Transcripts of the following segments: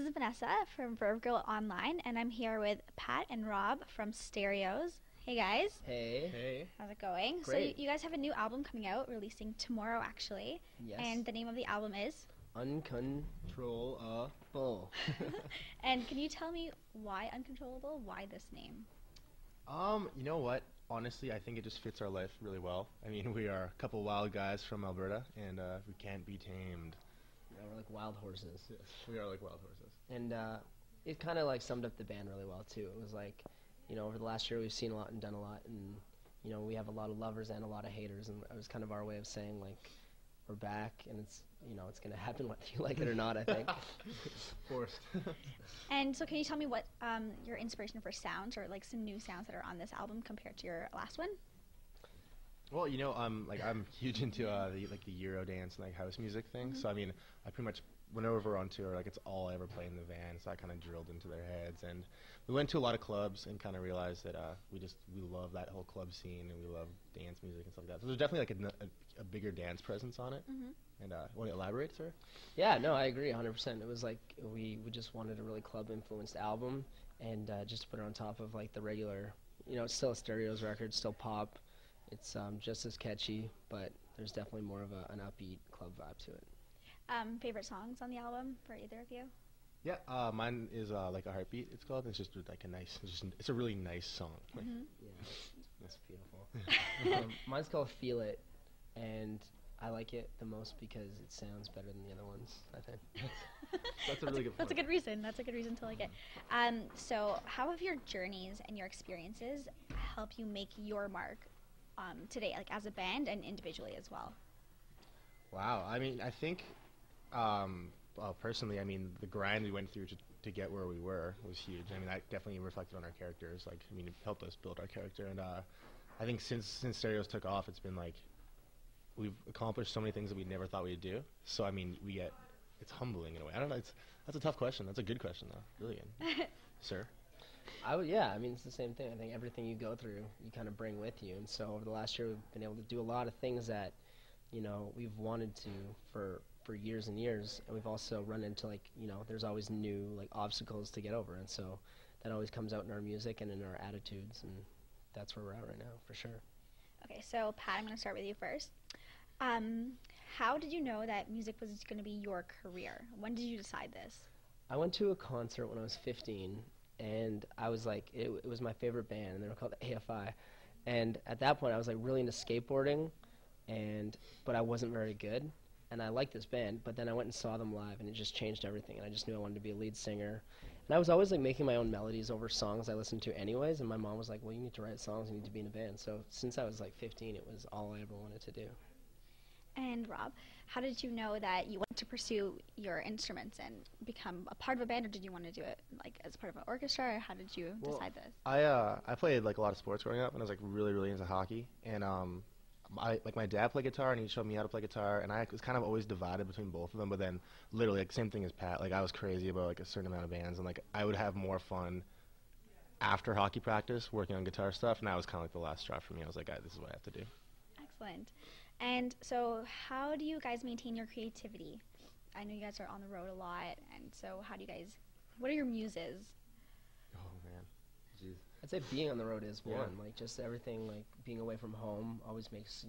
is Vanessa from VERVEGIRL Online, and I'm here with Pat and Rob from Stereos. Hey guys, Hey. Hey. how's it going? Great. So you guys have a new album coming out, releasing tomorrow actually. Yes. And the name of the album is? Uncontrollable. And can you tell me why Uncontrollable? Why this name? You know what? Honestly, I think it just fits our life really well. I mean, we are a couple wild guys from Alberta, and we can't be tamed. Yeah, we're like wild horses. Yes, we are like wild horses. And it kind of like summed up the band really well too. It was like, over the last year we've seen a lot and done a lot, and we have a lot of lovers and a lot of haters, and it was kind of our way of saying like we're back, and it's it's gonna happen whether you like it or not. I think. Forced. And so can you tell me what your inspiration for sounds, or like some new sounds that are on this album compared to your last one? Well, I'm huge into the Euro dance and like house music thing. So I mean, I pretty much whenever we're on tour, like it's all I ever play in the van. So I kind of drilled into their heads, and we went to a lot of clubs and kind of realized that we love that whole club scene, and we love dance music and stuff like that. So there's definitely like a bigger dance presence on it. Mm-hmm. And want to elaborate, sir? Yeah, no, I agree 100%. It was like we just wanted a really club-influenced album, and just to put it on top of like the regular, it's still a Stereos record, still pop. It's just as catchy, but there's definitely more of an upbeat club vibe to it. Favorite songs on the album for either of you? Yeah, mine is like a heartbeat. It's called. It's just like it's a really nice song. Like, Yeah, that's beautiful. Mine's called Feel It, and I like it the most because it sounds better than the other ones, I think. That's a really good point. That's a good reason. That's a good reason to like it. So how have your journeys and your experiences helped you make your mark today, like as a band and individually as well? Wow. I mean, I think, well, personally, I mean, the grind we went through to get where we were was huge. I mean, that definitely reflected on our characters. Like, I mean, it helped us build our character. And I think since Stereos took off, it's been like we've accomplished so many things that we never thought we'd do. So, I mean, it's humbling in a way. I don't know. That's a tough question. That's a good question, though. Really good. Sir? Yeah, I mean, it's the same thing. I think everything you go through, you kind of bring with you. And so over the last year, we've been able to do a lot of things that, we've wanted to for years and years. And we've also run into, like, there's always new, like, obstacles to get over. And so that always comes out in our music and in our attitudes. And that's where we're at right now, for sure. Okay, so Pat, I'm going to start with you first. How did you know that music was going to be your career? When did you decide this? I went to a concert when I was 15. And I was like, it was my favorite band, and they were called AFI. And at that point, I was like really into skateboarding, but I wasn't very good. And I liked this band, but then I went and saw them live, and it just changed everything. And I just knew I wanted to be a lead singer. And I was always like making my own melodies over songs I listened to anyways. And my mom was like, well, you need to write songs, you need to be in a band. So since I was like 15, it was all I ever wanted to do. And Rob, how did you know that you wanted to pursue your instruments and become a part of a band, or did you want to do it like as part of an orchestra, or how did you decide this? I played like a lot of sports growing up, and I was like really really into hockey. And my dad played guitar, and he showed me how to play guitar, and I was kind of always divided between both of them. But then literally like same thing as Pat, like I was crazy about like a certain amount of bands, and like I would have more fun after hockey practice working on guitar stuff, and that was kind of like the last straw for me. I was like, this is what I have to do. Excellent. And so how do you guys maintain your creativity? I know you guys are on the road a lot, and so what are your muses? Oh man, jeez. I'd say being on the road is one. Like just everything, like being away from home always makes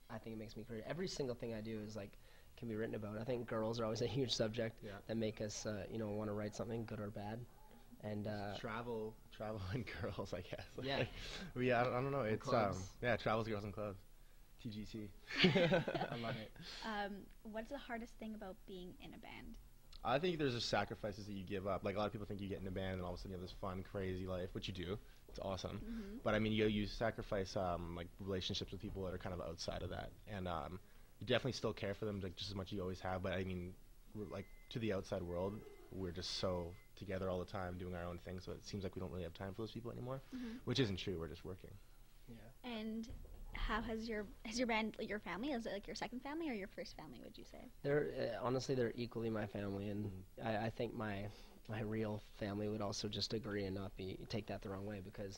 I think it makes me creative. Every single thing I do is like can be written about. I think girls are always a huge subject that make us want to write something good or bad. And travel and girls, I guess. Like, yeah. I don't know. It's travels, girls, and clubs. TGT. I love it. What's the hardest thing about being in a band? I think there's just sacrifices that you give up. Like a lot of people think you get in a band and all of a sudden you have this fun, crazy life, which you do. It's awesome. Mm-hmm. But I mean, you sacrifice like relationships with people that are kind of outside of that, and you definitely still care for them like just as much as you always have. But I mean, like to the outside world, we're just so together all the time doing our own thing. So it seems like we don't really have time for those people anymore, which isn't true. We're just working. Yeah. And how has your band, like your family, is it like your second family or your first family, would you say? They're honestly they're equally my family, and I think my real family would also just agree and not take that the wrong way, because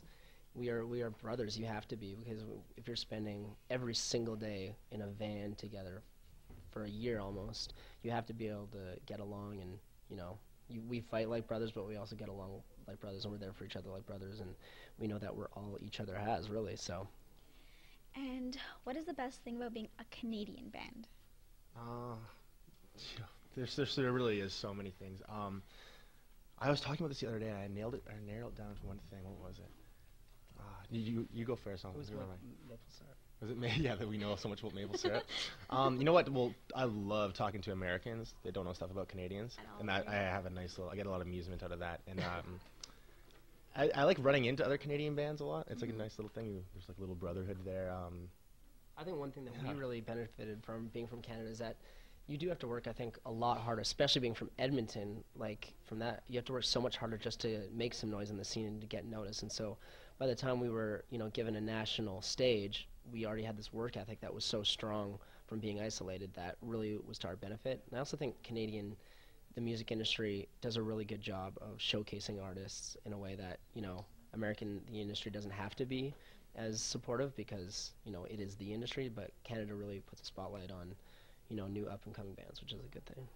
we are brothers. You have to be, because if you're spending every single day in a van together for a year almost, you have to be able to get along, and we fight like brothers, but we also get along like brothers, and we're there for each other like brothers, and we know that we're all each other has, really, so. And what is the best thing about being a Canadian band? There really is so many things. I was talking about this the other day, and I narrowed it down to one thing. What was it? You go first. It was remember. maple syrup. Was it yeah, that we know so much about maple syrup? You know what? Well, I love talking to Americans. They don't know stuff about Canadians, and I have I get a lot of amusement out of that. And I like running into other Canadian bands a lot. It's like a nice little thing. There's like a little brotherhood there. I think one thing that we really benefited from being from Canada is that you do have to work, I think, a lot harder, especially being from Edmonton. Like, from that, you have to work so much harder just to make some noise in the scene and to get noticed. And so by the time we were, given a national stage, we already had this work ethic that was so strong from being isolated that really was to our benefit. And I also think the music industry does a really good job of showcasing artists in a way that, the industry doesn't have to be as supportive because, it is the industry, but Canada really puts a spotlight on, new up-and-coming bands, which is a good thing.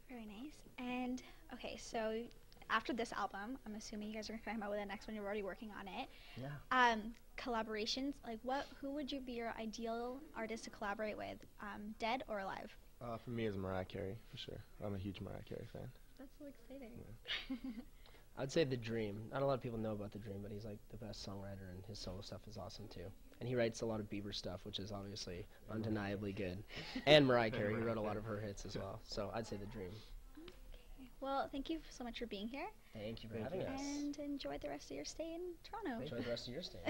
Very nice. And, okay, so after this album, I'm assuming you guys are going to come out with the next one. You're already working on it. Yeah. Collaborations, like who would be your ideal artist to collaborate with, dead or alive? For me, it's Mariah Carey, for sure. I'm a huge Mariah Carey fan. That's so exciting. Yeah. I'd say The Dream. Not a lot of people know about The Dream, but he's like the best songwriter, and his solo stuff is awesome too. And he writes a lot of Bieber stuff, which is obviously undeniably good. And Mariah Carey, he wrote a lot of her hits as well. So I'd say The Dream. Okay. Well, thank you so much for being here. Thank you for having us. And enjoy the rest of your stay in Toronto. Enjoy the rest of your stay.